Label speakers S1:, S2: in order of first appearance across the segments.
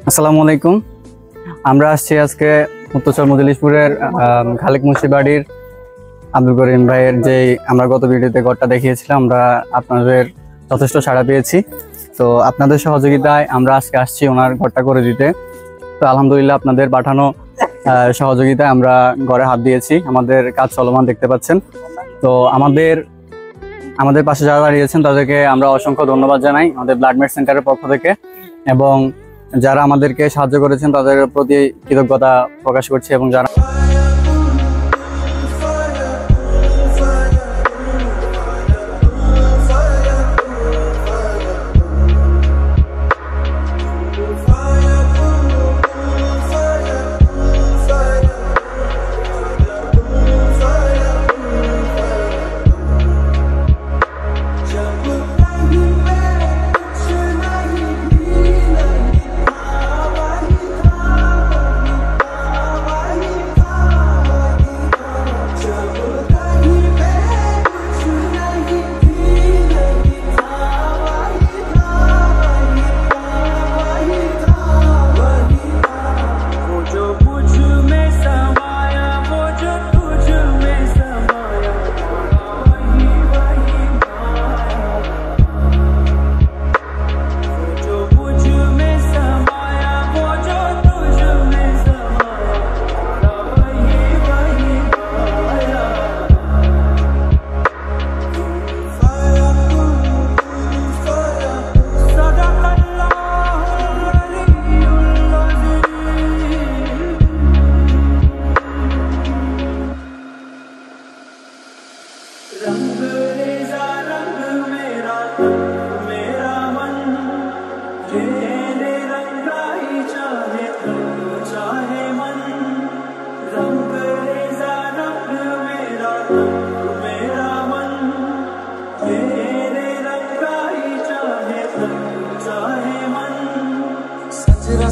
S1: আসসালামু আলাইকুম। আমরা আসছি আজকে মুক্তচর মজলিশপুরের খালেক মুন্সি বাড়ির আব্দুল করিম ভাইয়ের যে আমরা গত ভিডিওতে ঘরটা দেখিয়েছিলাম, আমরা আপনাদের যথেষ্ট সাড়া পেয়েছি। তো আপনাদের সহযোগিতায় আমরা আজকে আসছি ওনার ঘরটা করে দিতে। তো আলহামদুলিল্লাহ আপনাদের পাঠানো সহযোগিতায় আমরা ঘরে হাত দিয়েছি। আমাদের কাজ চলমান দেখতে পাচ্ছেন। তো আমাদের পাশে যারা দাঁড়িয়েছেন তাদেরকে আমরা অসংখ্য ধন্যবাদ জানাই আমাদের ব্লাডমেট সেন্টারের পক্ষ থেকে, এবং যারা আমাদেরকে সাহায্য করেছেন তাদের প্রতি কৃতজ্ঞতা প্রকাশ করছি। এবং যারা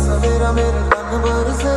S2: सवेरा मेरे तन भर से